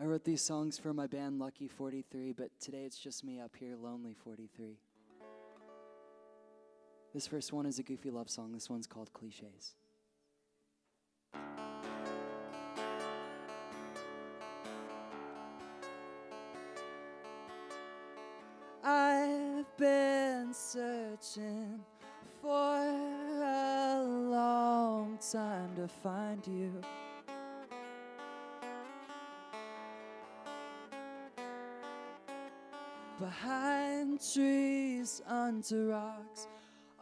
I wrote these songs for my band Lucky 43, but today it's just me up here, Lonely 43. This first one is a goofy love song. This one's called Cliches. I've been searching for a long time to find you. Behind trees, under rocks,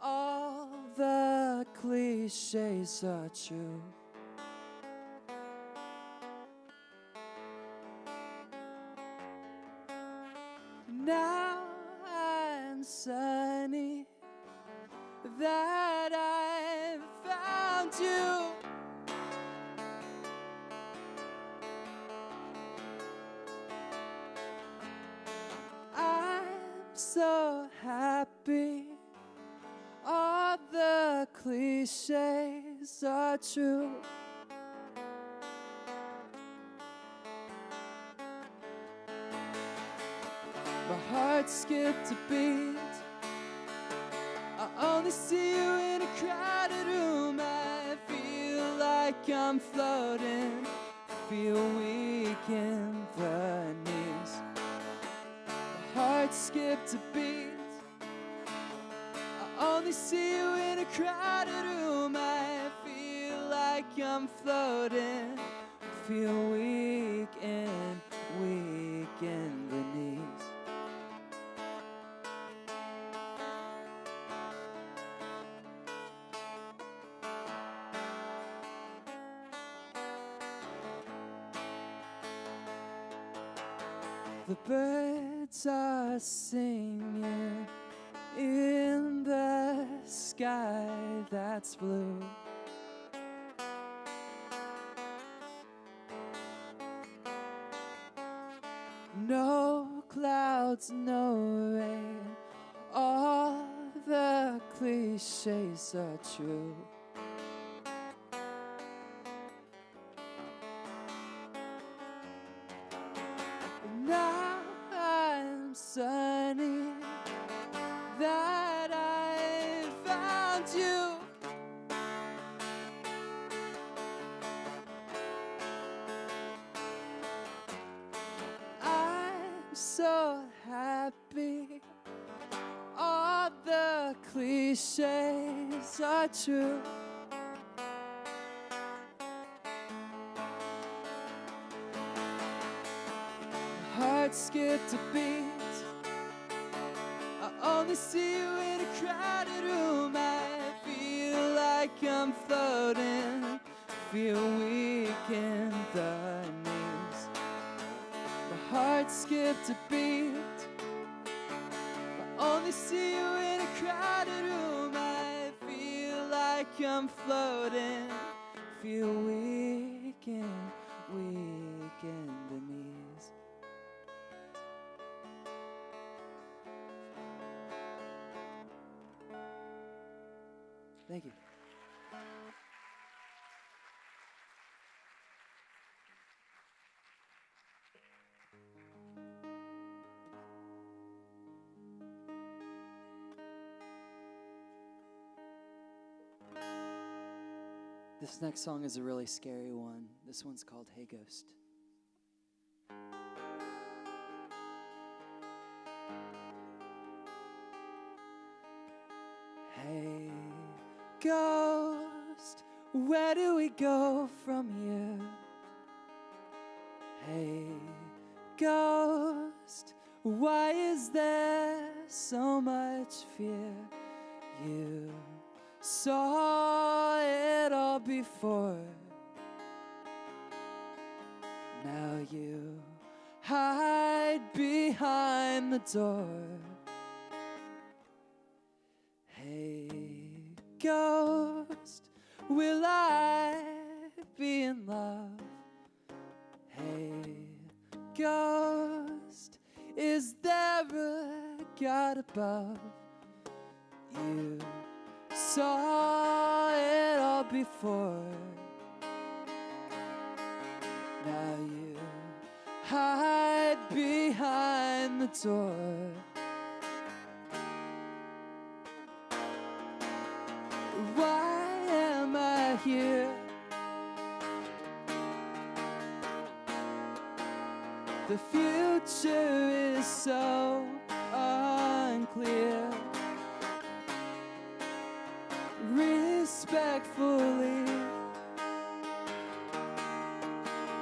all the cliches are true. Now I'm sunny that I've found you. I'm so happy all the cliches are true. My heart skipped a beat. I only see you in a crowded room. I feel like I'm floating, feel weak in the knees. My heart skipped a beat. I only see you in a crowded room. I feel like I'm floating, feel weak in the knees. The birds are singing in the sky that's blue. No clouds, no rain, all the cliches are true. Now I'm sunny that I found you. I'm so happy all the cliches are true. Heart skipped a beat. I only see you in a crowded room. I feel like I'm floating, feel weak in the knees. My heart skipped a beat. I only see you in a crowded room. I feel like I'm floating, feel weak in the knees. Thank you. This next song is a really scary one. This one's called Hey Ghost. Hey Ghost, where do we go from here? Hey Ghost, why is there so much fear? You saw it all before. Now you hide behind the door. Hey Ghost, will I be in love? Hey Ghost, is there a God above? You saw it all before. Now you hide behind the door. Why am I here? The future is so unclear. Respectfully,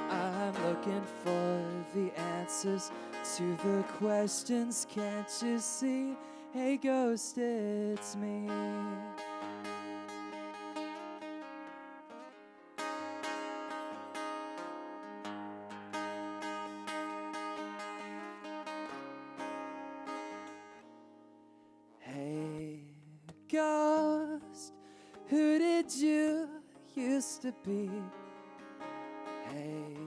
I'm looking for the answers to the questions. Can't you see? Hey ghost, it's me. Hey ghost, who did you used to be? Hey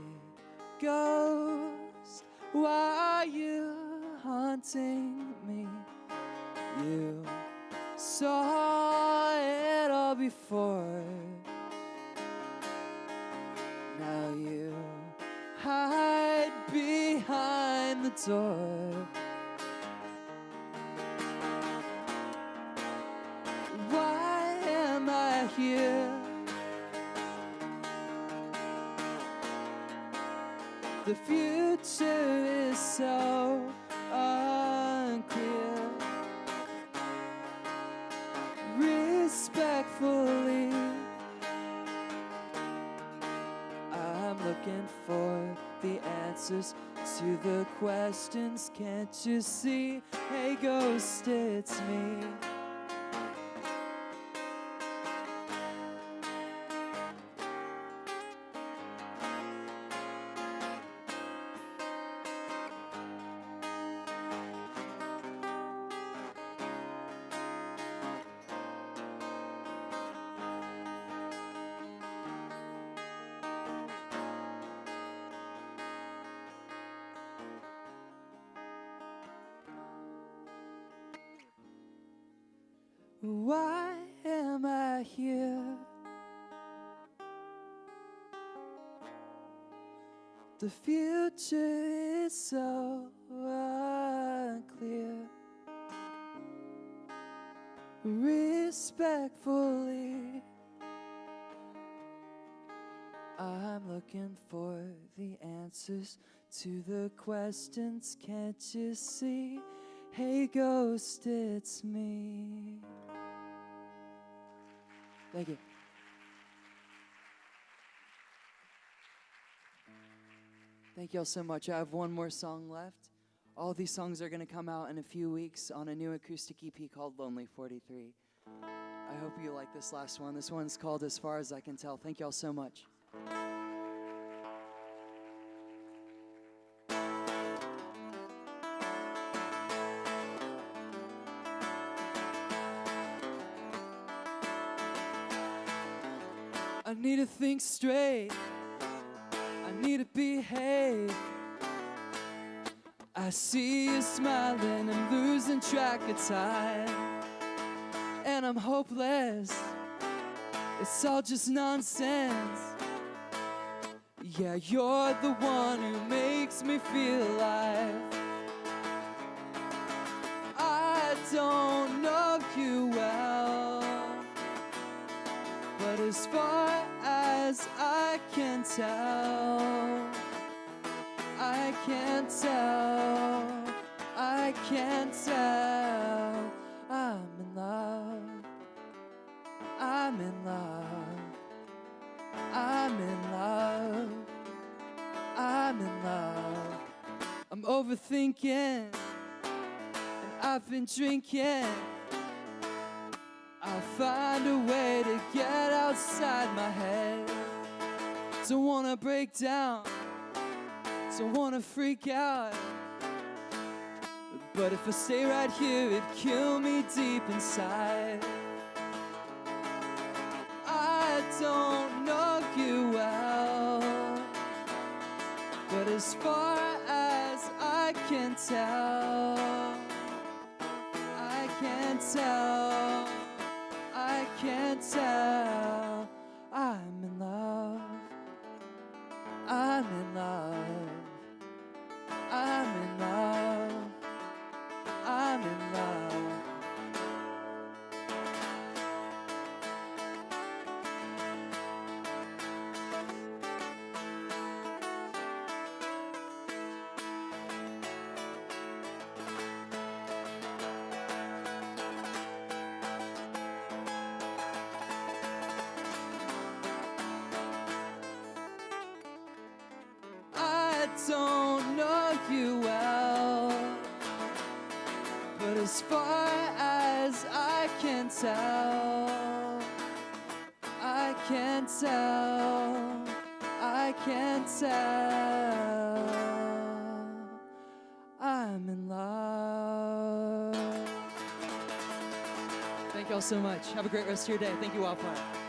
ghost, why are you haunting me? You saw it all before. Now you hide behind the door. Why am I here? The future is so unclear. Respectfully, I'm looking for the answers to the questions. Can't you see? Hey ghost, it's me. Why am I here? The future is so unclear. Respectfully, I'm looking for the answers to the questions. Can't you see? Hey ghost, it's me. Thank you. Thank you all so much. I have one more song left. All these songs are going to come out in a few weeks on a new acoustic EP called Lonely 43. I hope you like this last one. This one's called As Far As I Can Tell. Thank you all so much. I need to think straight. I need to behave. I see you smiling and losing track of time. And I'm hopeless. It's all just nonsense. Yeah, you're the one who makes me feel alive. I don't know you well, but as far as I can tell, I can't tell, I can't tell. I'm in love, I'm in love, I'm in love, I'm in love. I'm overthinking, and I've been drinking. I'll find a way to get outside my head. Don't wanna break down, don't wanna freak out. But if I stay right here, it'd kill me deep inside. I don't know you well, but as far as I can tell, I can't tell, I can't tell. I'm in love, I'm in love, don't know you well, but as far as I can tell, I can tell, I can tell, I'm in love. Thank y'all so much. Have a great rest of your day. Thank you, Wildfire.